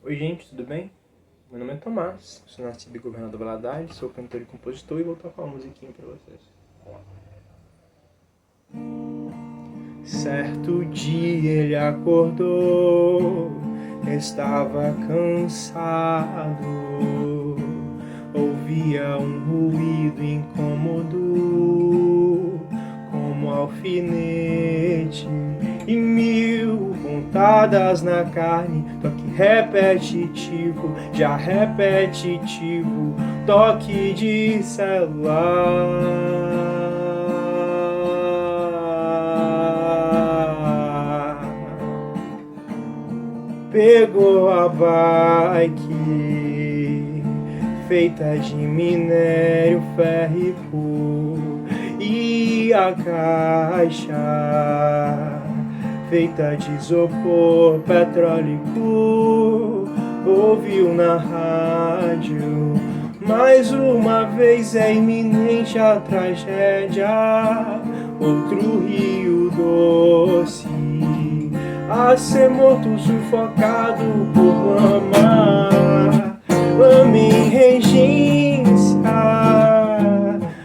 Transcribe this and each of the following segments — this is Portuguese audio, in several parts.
Oi gente, tudo bem? Meu nome é Tomás, sou nascido em Governador Valadares, sou cantor e compositor e vou tocar uma musiquinha pra vocês. Certo dia ele acordou, estava cansado, ouvia um ruído incômodo, como alfinete e mil pontadas na carne, toque repetitivo, já repetitivo, toque de celular. Pegou a bike feita de minério férrico e a caixa feita de isopor petrólico. Ouviu na rádio, mais uma vez é iminente a tragédia. Outro Rio Doce a ser morto, sufocado por lama, lama em regência,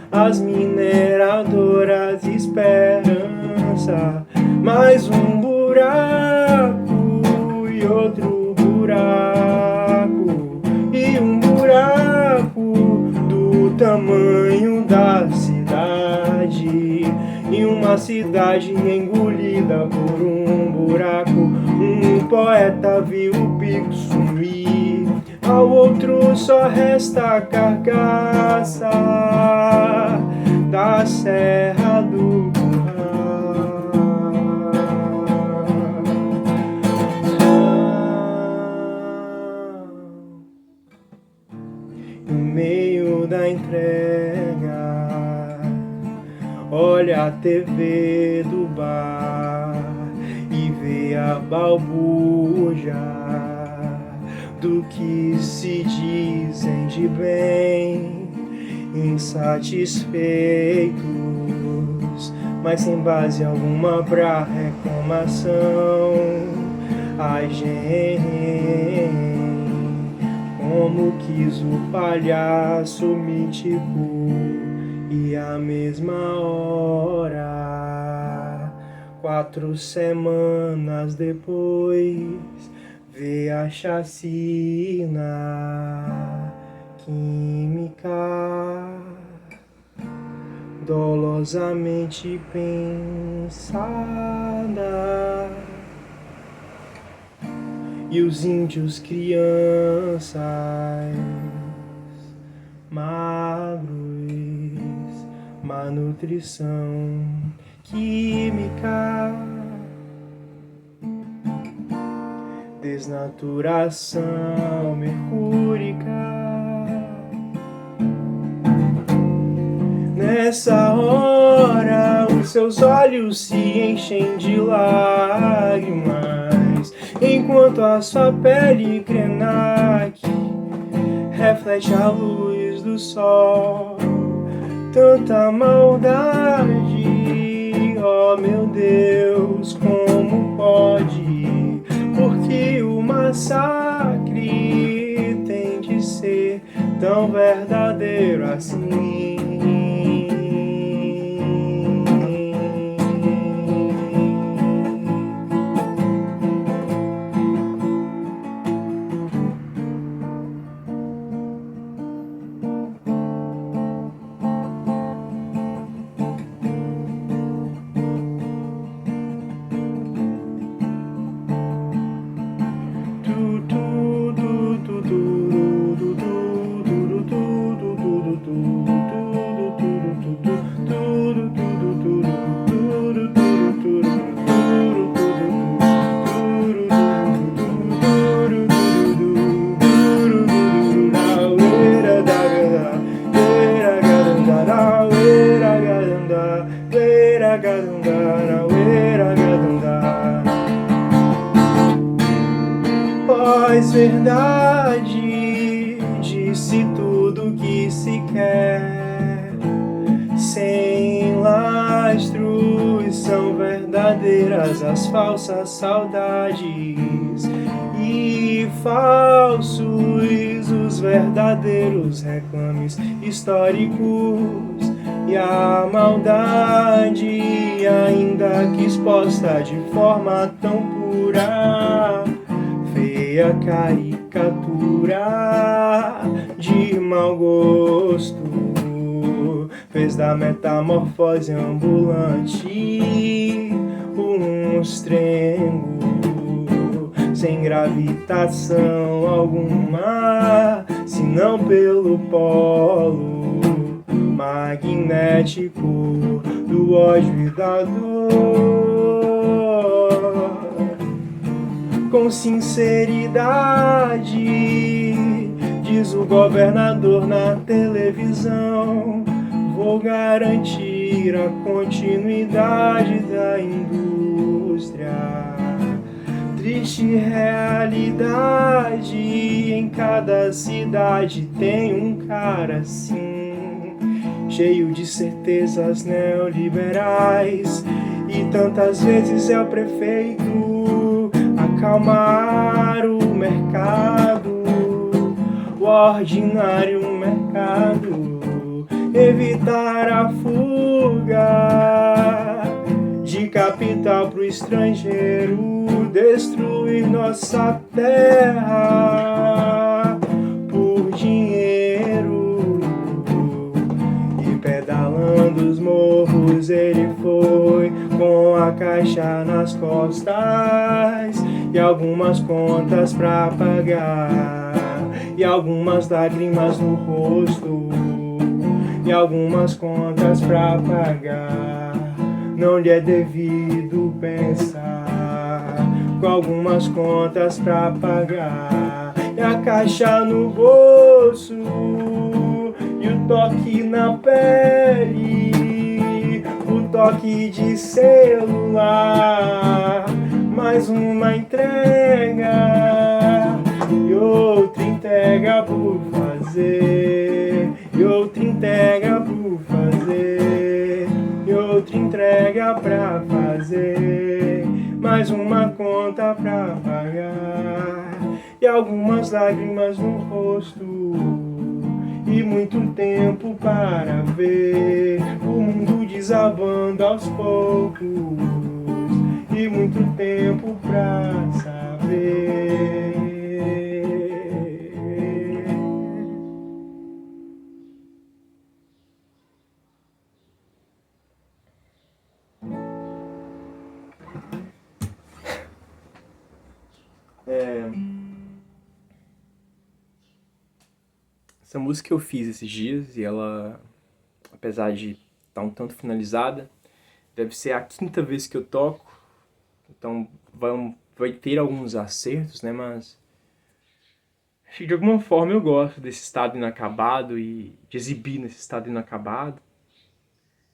as mineradoras esperança, mais um buraco e outro buraco, e um buraco do tamanho da cidade, e uma cidade engolida por um buraco. Um poeta viu o pico sumir, ao outro só resta a carcaça da Serra do Curral. No meio da entrega, olha a TV do bar e vê a balbúrdia do que se dizem de bem, insatisfeitos, mas sem base alguma pra reclamação. A gente, como quis o palhaço mítico, e à mesma hora, 4 semanas depois, vê a chacina química dolosamente pensada. E os índios crianças magros, má nutrição química, desnaturação mercúrica. Nessa hora os seus olhos se enchem de lágrimas, enquanto a sua pele crenaque reflete a luz do sol. Tanta maldade, oh meu Deus, como pode? Porque o massacre tem de ser tão verdadeiro assim. Pós-verdade, disse tudo que se quer, sem lastros, são verdadeiras as falsas saudades e falsas falsos, os verdadeiros reclames históricos e a maldade, ainda que exposta de forma tão pura, feia caricatura de mau gosto, fez da metamorfose ambulante um estrengo sem gravitação alguma, senão pelo polo magnético do ódio e da dor. Com sinceridade, diz o governador na televisão, vou garantir a continuidade da indústria. Triste realidade, em cada cidade tem um cara assim, cheio de certezas neoliberais, e tantas vezes é o prefeito acalmar o mercado, o ordinário mercado, evitar a fuga de capital pro estrangeiro, destruir nossa terra por dinheiro. E pedalando os morros ele foi, com a caixa nas costas e algumas contas pra pagar, e algumas lágrimas no rosto, e algumas contas pra pagar. Não lhe é devido pensar, com algumas contas pra pagar, e a caixa no bolso, e o toque na pele, o toque de celular, mais uma entrega, e outra entrega por fazer, e outra entrega por fazer, e outra entrega pra fazer, mais uma conta pra pagar, e algumas lágrimas no rosto, e muito tempo para ver o mundo desabando aos poucos, e muito tempo pra saber. Essa música eu fiz esses dias e ela, apesar de estar um tanto finalizada, deve ser a 5ª vez que eu toco, então vai ter alguns acertos, né, mas acho que de alguma forma eu gosto desse estado inacabado e de exibir nesse estado inacabado.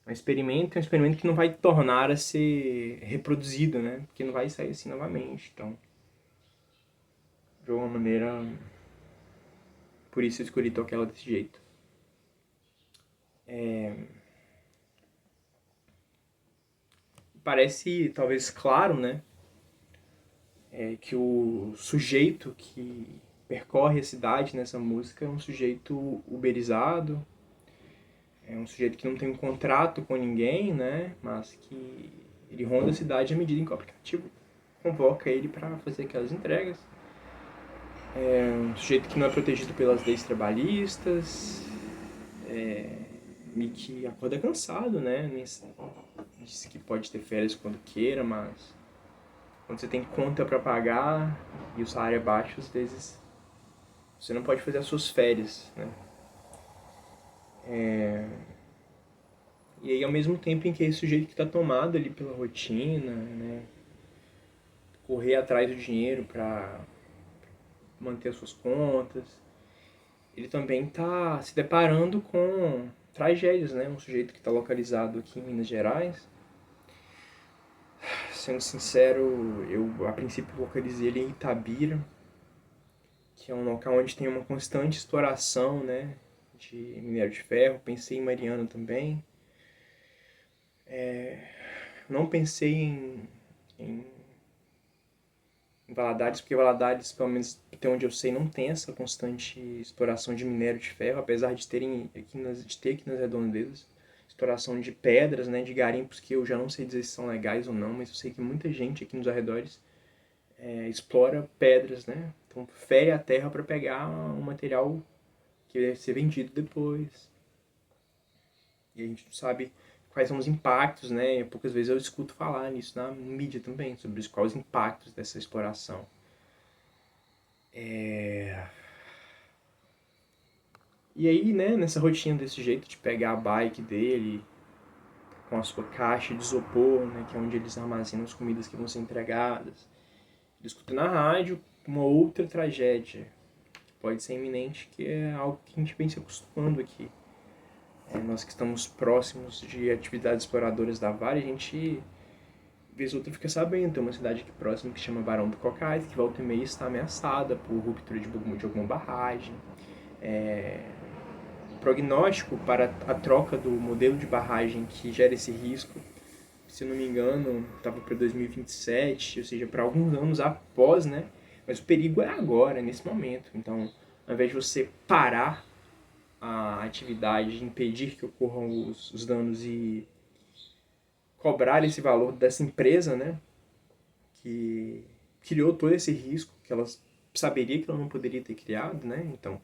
É um experimento que não vai tornar a ser reproduzido, né, porque não vai sair assim novamente, então de alguma maneira, por isso eu escolhi tocar ela desse jeito. Parece talvez claro, né, que o sujeito que percorre a cidade nessa música é um sujeito uberizado, é um sujeito que não tem um contrato com ninguém, né, mas que ele ronda a cidade à medida em que o aplicativo convoca ele para fazer aquelas entregas. É um sujeito que não é protegido pelas leis trabalhistas, e que acorda cansado, né? Diz que pode ter férias quando queira, mas quando você tem conta para pagar e o salário é baixo, às vezes você não pode fazer as suas férias, né? E aí, ao mesmo tempo em que esse sujeito que está tomado ali pela rotina, né? Correr atrás do dinheiro para manter as suas contas, ele também está se deparando com tragédias, né? Um sujeito que está localizado aqui em Minas Gerais. Sendo sincero, eu a princípio localizei ele em Itabira, que é um local onde tem uma constante exploração, né, de minério de ferro. Pensei em Mariana também. Não pensei em em Valadares, porque Valadares, pelo menos até onde eu sei, não tem essa constante exploração de minério de ferro, apesar de ter aqui nas redondezas exploração de pedras, né, de garimpos que eu já não sei dizer se são legais ou não, mas eu sei que muita gente aqui nos arredores explora pedras, né? Então fere a terra para pegar um material que deve ser vendido depois. E a gente não sabe quais são os impactos, né? Poucas vezes eu escuto falar nisso na mídia também, sobre quais os impactos dessa exploração. E aí, né, nessa rotina desse jeito de pegar a bike dele com a sua caixa de isopor, né, que é onde eles armazenam as comidas que vão ser entregadas, ele escuta na rádio uma outra tragédia, que pode ser iminente, que é algo que a gente vem se acostumando aqui. Nós que estamos próximos de atividades exploradoras da Vale, a gente, vez ou outra, fica sabendo. Tem uma cidade aqui próxima que chama Barão do Cocais, que volta e meia está ameaçada por ruptura de alguma barragem. Prognóstico para a troca do modelo de barragem que gera esse risco, se eu não me engano, estava para 2027, ou seja, para alguns anos após, né? Mas o perigo é agora, nesse momento. Então, ao invés de você parar a atividade, impedir que ocorram os danos e cobrar esse valor dessa empresa, né, que criou todo esse risco, que ela saberia que ela não poderia ter criado, né, então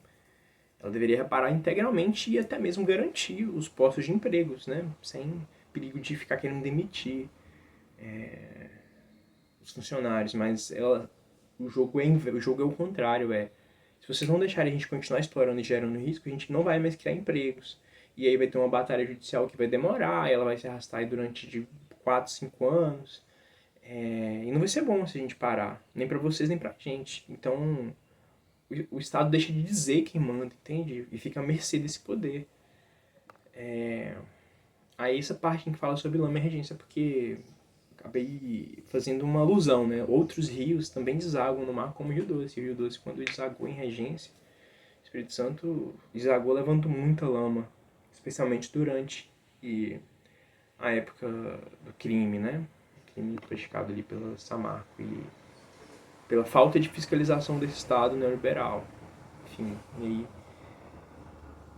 ela deveria reparar integralmente e até mesmo garantir os postos de empregos, né, sem perigo de ficar querendo demitir os funcionários, mas o jogo é o contrário, se vocês não deixarem a gente continuar explorando e gerando risco, a gente não vai mais criar empregos. E aí vai ter uma batalha judicial que vai demorar, ela vai se arrastar aí durante de 4, 5 anos. E não vai ser bom se a gente parar, nem pra vocês, nem pra gente. Então, o Estado deixa de dizer quem manda, entende? E fica à mercê desse poder. Aí essa parte em que fala sobre lama emergência, porque acabei fazendo uma alusão, né? Outros rios também desaguam no mar, como o Rio Doce. O Rio Doce, quando desagou em Regência, o Espírito Santo desagou levando muita lama, especialmente durante a época do crime, né? O crime praticado ali pela Samarco e pela falta de fiscalização desse Estado neoliberal. Enfim, e aí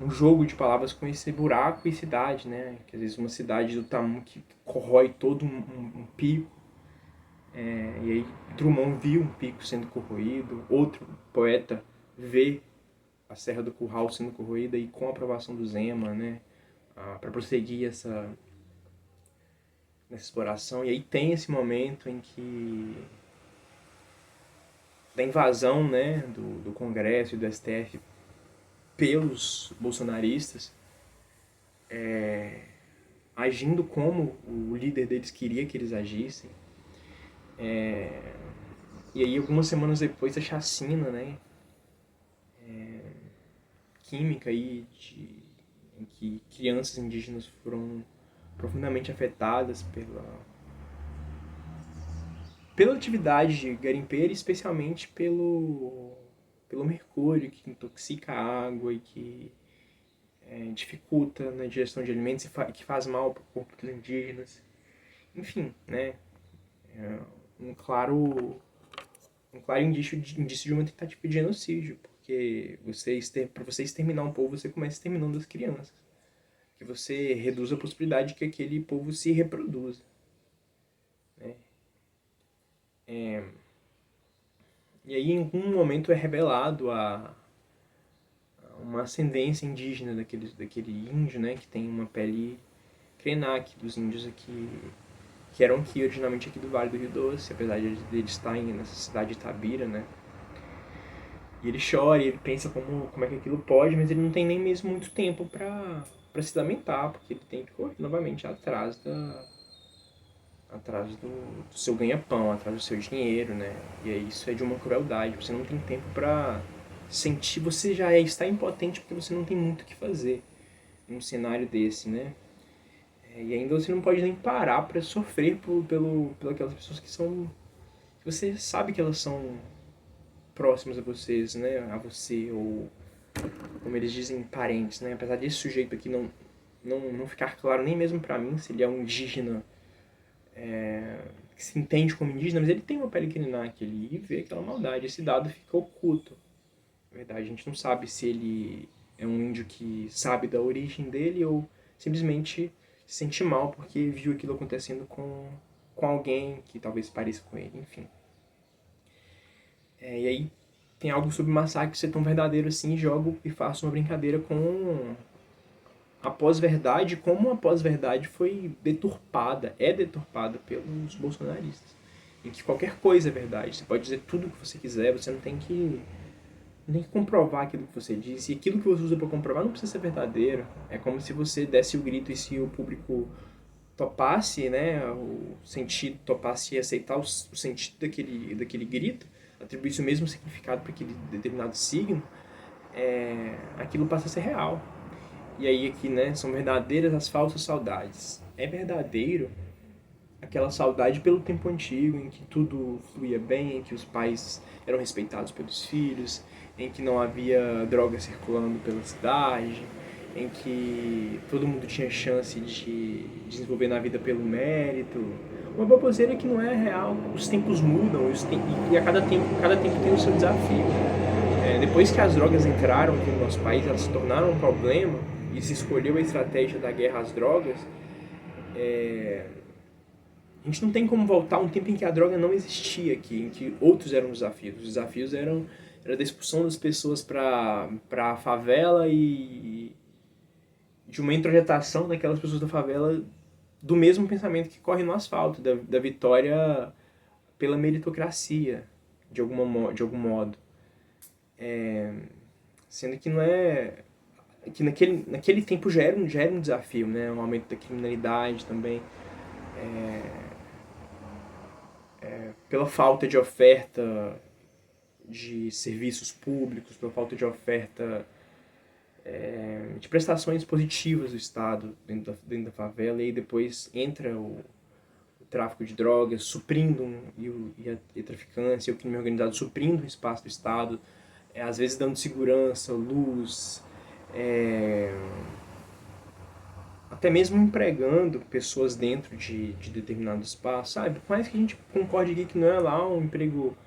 um jogo de palavras com esse buraco e cidade, né? Que às vezes uma cidade do tamanho que corrói todo um pico. E aí Drummond viu um pico sendo corroído, outro poeta vê a Serra do Curral sendo corroída e com a aprovação do Zema, né? Para prosseguir nessa exploração. E aí tem esse momento em que da invasão, né, do Congresso e do STF pelos bolsonaristas, agindo como o líder deles queria que eles agissem. E aí, algumas semanas depois, a chacina, né, química aí, em que crianças indígenas foram profundamente afetadas pela atividade garimpeira, especialmente pelo mercúrio, que intoxica a água e que dificulta na digestão de alimentos e que faz mal para o corpo dos indígenas. Enfim, né? É um claro indício de uma tentativa de genocídio, porque para você exterminar um povo, você começa exterminando as crianças. Que você reduz a possibilidade de que aquele povo se reproduza. Né? E aí, em algum momento, é revelado uma ascendência indígena daquele índio, né, que tem uma pele Krenak, dos índios aqui, que eram aqui originalmente aqui do Vale do Rio Doce, apesar de ele estar nessa cidade de Itabira, né. E ele chora, e ele pensa como é que aquilo pode, mas ele não tem nem mesmo muito tempo para se lamentar, porque ele tem que correr novamente atrás do seu ganha-pão, atrás do seu dinheiro, né? E aí isso é de uma crueldade. Você não tem tempo para sentir, você já está impotente porque você não tem muito o que fazer num cenário desse, né? E ainda você não pode nem parar para sofrer pelas pessoas que são, que você sabe que elas são próximas a vocês, né? A você, ou como eles dizem, parentes, né? Apesar desse sujeito aqui não ficar claro nem mesmo para mim se ele é um indígena se entende como indígena, mas ele tem uma pele Krenak ali e vê aquela maldade. Esse dado fica oculto. Na verdade, a gente não sabe se ele é um índio que sabe da origem dele ou simplesmente se sente mal porque viu aquilo acontecendo com alguém que talvez pareça com ele, enfim. E aí tem algo sobre o massacre ser tão verdadeiro assim, jogo e faço uma brincadeira com a pós-verdade, como a pós-verdade foi deturpada, é deturpada pelos bolsonaristas. Em que qualquer coisa é verdade. Você pode dizer tudo o que você quiser, você não tem que comprovar aquilo que você disse. E aquilo que você usa para comprovar não precisa ser verdadeiro. É como se você desse o grito e se o público topasse, né, o sentido, topasse e aceitar o sentido daquele grito, atribuísse o mesmo significado para aquele determinado signo, aquilo passa a ser real. E aí aqui, né, são verdadeiras as falsas saudades. É verdadeiro aquela saudade pelo tempo antigo, em que tudo fluía bem, em que os pais eram respeitados pelos filhos, em que não havia droga circulando pela cidade, em que todo mundo tinha chance de desenvolver na vida pelo mérito. Uma baboseira que não é real. Os tempos mudam e a cada tempo tem o seu desafio. Depois que as drogas entraram aqui no nosso país, elas se tornaram um problema e se escolheu a estratégia da guerra às drogas, a gente não tem como voltar a um tempo em que a droga não existia aqui, em que outros eram os desafios. Os desafios eram da expulsão das pessoas para a favela e de uma introjetação daquelas pessoas da favela do mesmo pensamento que corre no asfalto, da vitória pela meritocracia, de algum modo. Sendo que não é... que naquele tempo já era um desafio, né? O aumento da criminalidade também. Pela falta de oferta de serviços públicos, pela falta de oferta de prestações positivas do Estado dentro da favela, e aí depois entra o tráfico de drogas, suprindo e a traficância, o crime organizado suprindo o espaço do Estado, às vezes dando segurança, luz, até mesmo empregando pessoas dentro de determinado espaço, sabe? Por mais que a gente concorde aqui que não é lá um emprego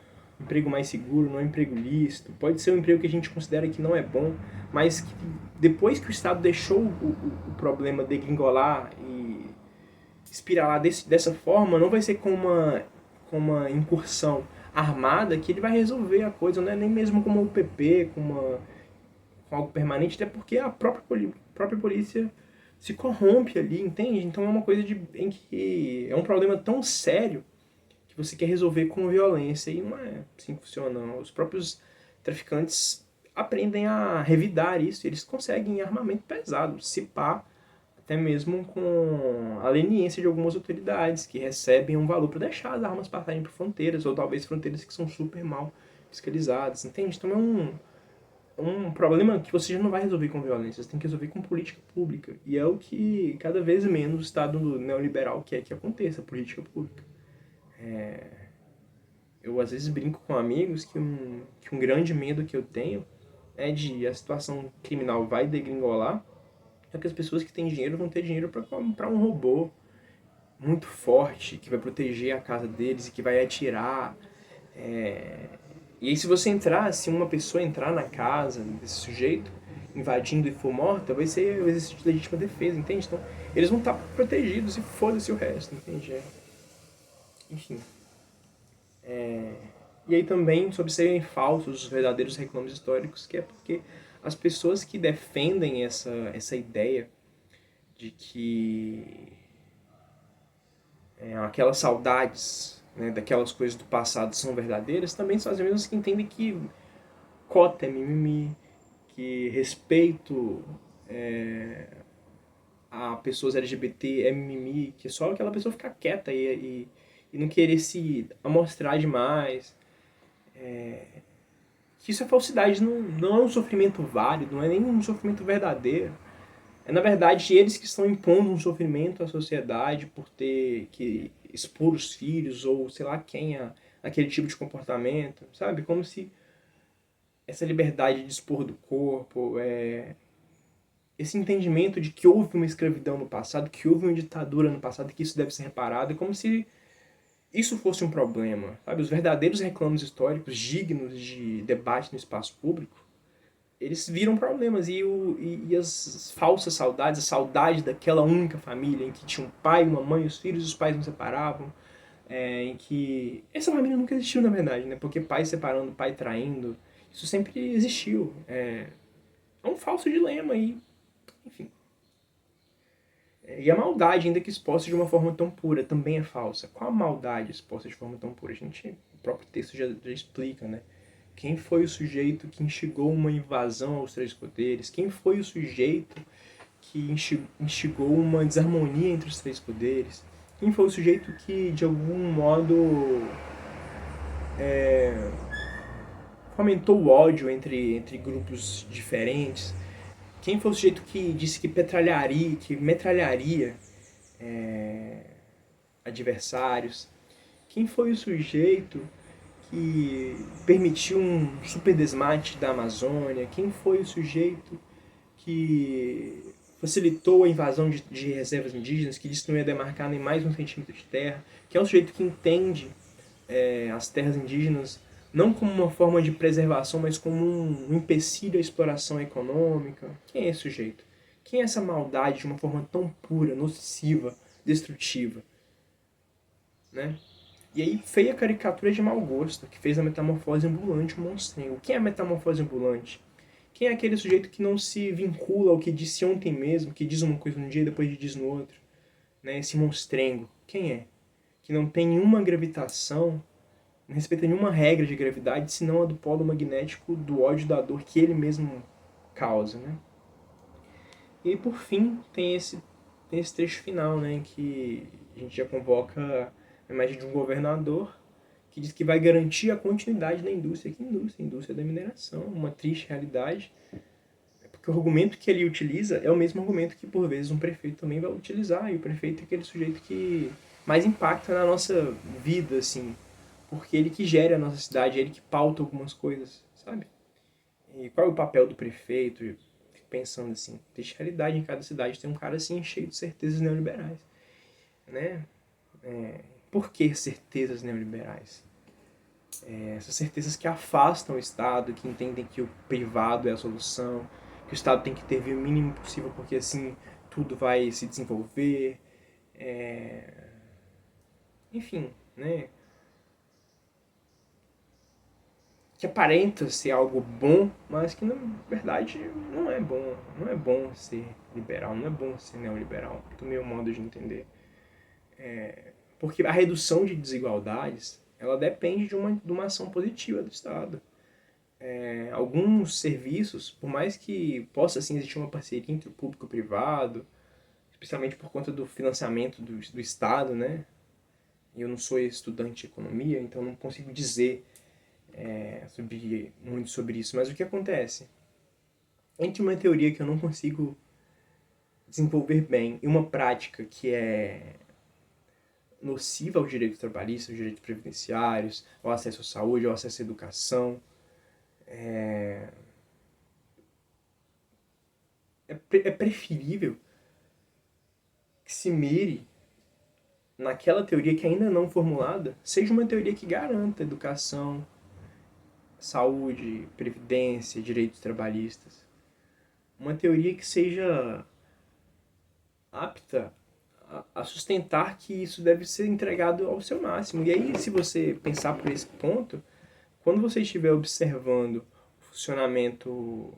mais seguro, não é um emprego lícito, pode ser um emprego que a gente considera que não é bom, mas que depois que o Estado deixou o problema degringolar e espiralar dessa forma, não vai ser com uma incursão armada que ele vai resolver a coisa, não é nem mesmo como o UPP, com algo permanente, até porque a própria polícia se corrompe ali, entende? Então é uma coisa em que é um problema tão sério que você quer resolver com violência, e não é assim que funciona. Os próprios traficantes aprendem a revidar isso, e eles conseguem armamento pesado, se pá, até mesmo com a leniência de algumas autoridades que recebem um valor para deixar as armas passarem por fronteiras, ou talvez fronteiras que são super mal fiscalizadas, entende? Então é um problema que você já não vai resolver com violência, você tem que resolver com política pública. E é o que cada vez menos o Estado neoliberal quer que aconteça, política pública. Eu às vezes brinco com amigos que um grande medo que eu tenho é de a situação criminal vai degringolar, só que as pessoas que têm dinheiro vão ter dinheiro para comprar um robô muito forte, que vai proteger a casa deles e que vai atirar. E aí se uma pessoa entrar na casa desse sujeito, invadindo e for morta, vai ser o exercício de legítima defesa, entende? Então, eles vão estar protegidos e foda-se o resto, entende? Enfim. E aí também sobre serem falsos os verdadeiros reclames históricos, que é porque as pessoas que defendem essa ideia de que aquelas saudades, né, daquelas coisas do passado são verdadeiras, também são as mesmas que entendem que cota é mimimi, que respeito a pessoas LGBT é mimimi, que é só aquela pessoa ficar quieta e não querer se amostrar demais. Que isso é falsidade, não é um sofrimento válido, não é nem um sofrimento verdadeiro. É, na verdade, eles que estão impondo um sofrimento à sociedade por ter que expor os filhos ou sei lá quem aquele tipo de comportamento, sabe? Como se essa liberdade de expor do corpo, esse entendimento de que houve uma escravidão no passado, que houve uma ditadura no passado, que isso deve ser reparado, é como se isso fosse um problema, sabe? Os verdadeiros reclamos históricos dignos de debate no espaço público, eles viram problemas. E as falsas saudades, a saudade daquela única família em que tinha um pai, uma mãe, os filhos, os pais não separavam, em que essa família nunca existiu, na verdade, né? Porque pai separando, pai traindo, isso sempre existiu. É um falso dilema e, enfim. E a maldade, ainda que exposta de uma forma tão pura, também é falsa. Qual a maldade exposta de forma tão pura? O próprio texto já explica, né? Quem foi o sujeito que instigou uma invasão aos três poderes? Quem foi o sujeito que instigou uma desarmonia entre os três poderes? Quem foi o sujeito que, de algum modo, fomentou o ódio entre grupos diferentes? Quem foi o sujeito que disse que metralharia adversários? Quem foi o sujeito que permitiu um super desmate da Amazônia? Quem foi o sujeito que facilitou a invasão de reservas indígenas, que disse que não ia demarcar nem mais um centímetro de terra? Quem é o sujeito que entende as terras indígenas não como uma forma de preservação, mas como um empecilho à exploração econômica? Quem é esse sujeito? Quem é essa maldade de uma forma tão pura, nociva, destrutiva? Né? E aí, feia caricatura de mau gosto, que fez a metamorfose ambulante um monstrengo. Quem é a metamorfose ambulante? Quem é aquele sujeito que não se vincula ao que disse ontem mesmo, que diz uma coisa num dia e depois diz no outro? Né? Esse monstrengo. Quem é? Que não tem nenhuma gravitação, não respeita nenhuma regra de gravidade, senão a do polo magnético do ódio e da dor que ele mesmo causa. Né? E aí, por fim, tem esse trecho final, né, em que a gente já convoca a imagem de um governador que diz que vai garantir a continuidade da indústria. Que indústria? A indústria da mineração. Uma triste realidade. Porque o argumento que ele utiliza é o mesmo argumento que, por vezes, um prefeito também vai utilizar. E o prefeito é aquele sujeito que mais impacta na nossa vida, assim. Porque ele que gera a nossa cidade, ele que pauta algumas coisas, sabe? E qual é o papel do prefeito? Fico pensando assim, triste realidade, em cada cidade tem um cara assim cheio de certezas neoliberais. Né? Por que certezas neoliberais? Essas certezas que afastam o Estado, que entendem que o privado é a solução, que o Estado tem que intervir o mínimo possível porque assim tudo vai se desenvolver. Enfim, né? Que aparenta ser algo bom, mas que na verdade não é bom. Não é bom ser liberal, não é bom ser neoliberal, do meu modo de entender. Porque a redução de desigualdades, ela depende de uma ação positiva do Estado. Alguns serviços, por mais que possa assim, existir uma parceria entre o público e o privado, especialmente por conta do financiamento do Estado, né? Eu não sou estudante de economia, então não consigo dizer muito sobre isso. Mas o que acontece? Entre uma teoria que eu não consigo desenvolver bem e uma prática que é nociva aos direitos trabalhistas, aos direitos previdenciários, ao acesso à saúde, ao acesso à educação, é preferível que se mire naquela teoria que ainda não formulada, seja uma teoria que garanta educação, saúde, previdência, direitos trabalhistas. Uma teoria que seja apta a sustentar que isso deve ser entregado ao seu máximo. E aí, se você pensar por esse ponto, quando você estiver observando o funcionamento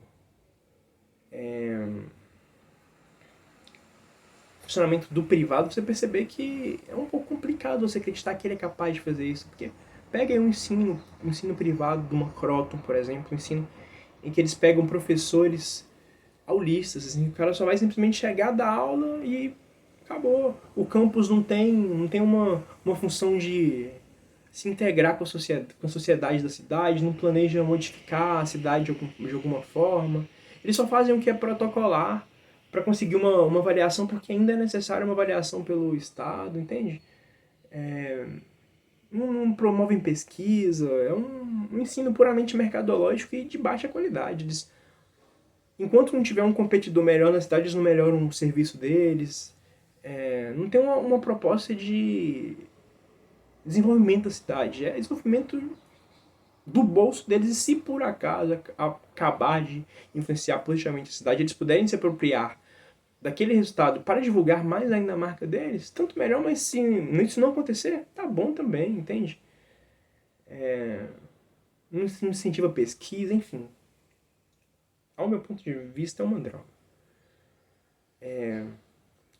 do privado, você perceber que é um pouco complicado você acreditar que ele é capaz de fazer isso. Porque pega aí um ensino privado de uma Croton, por exemplo, um ensino em que eles pegam professores aulistas, assim, o cara só vai simplesmente chegar, dar aula e acabou. O campus não tem uma função de se integrar com a sociedade da cidade, não planeja modificar a cidade de alguma forma. Eles só fazem o que é protocolar para conseguir uma avaliação, porque ainda é necessária uma avaliação pelo Estado, entende? Não promovem pesquisa, é um ensino puramente mercadológico e de baixa qualidade. Enquanto não tiver um competidor melhor na cidade, eles não melhoram o serviço deles. Não tem uma proposta desenvolvimento da cidade, é desenvolvimento do bolso deles. E se por acaso acabar de influenciar positivamente a cidade, eles puderem se apropriar daquele resultado para divulgar mais ainda a marca deles, tanto melhor. Mas se isso não acontecer, tá bom também, entende? Não incentiva a pesquisa, enfim. Ao meu ponto de vista, é uma droga.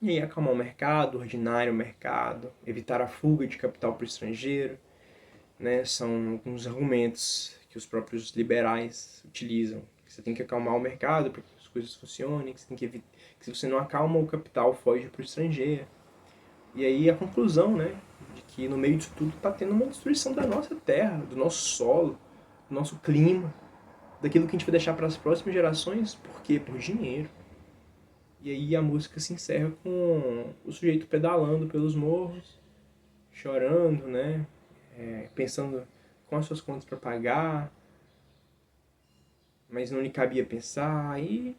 E aí acalmar o mercado, ordinário o mercado, evitar a fuga de capital para o estrangeiro, né? São alguns argumentos que os próprios liberais utilizam. Você tem que acalmar o mercado para que as coisas funcionem, que você tem que evitar, que se você não acalma o capital, foge para o estrangeiro. E aí a conclusão, né, de que no meio disso tudo está tendo uma destruição da nossa terra, do nosso solo, do nosso clima, daquilo que a gente vai deixar para as próximas gerações. Por quê? Por dinheiro. E aí a música se encerra com o sujeito pedalando pelos morros, chorando, né? Pensando com as suas contas para pagar, mas não lhe cabia pensar. E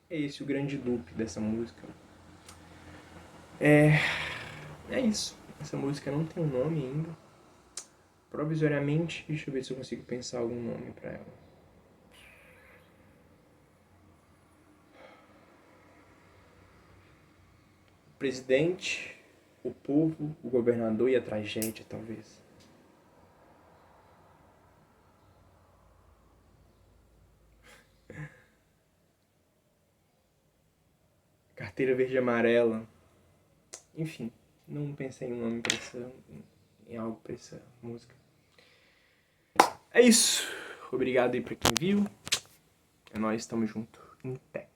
é esse o grande loop dessa música. É isso. Essa música não tem um nome ainda. Provisoriamente, deixa eu ver se eu consigo pensar algum nome para ela. O presidente, o povo, o governador e a tragédia, talvez. Carteira verde e amarela. Enfim, não pensei em um nome em algo pra essa música. É isso. Obrigado aí pra quem viu. É nóis, tamo junto. Em pé.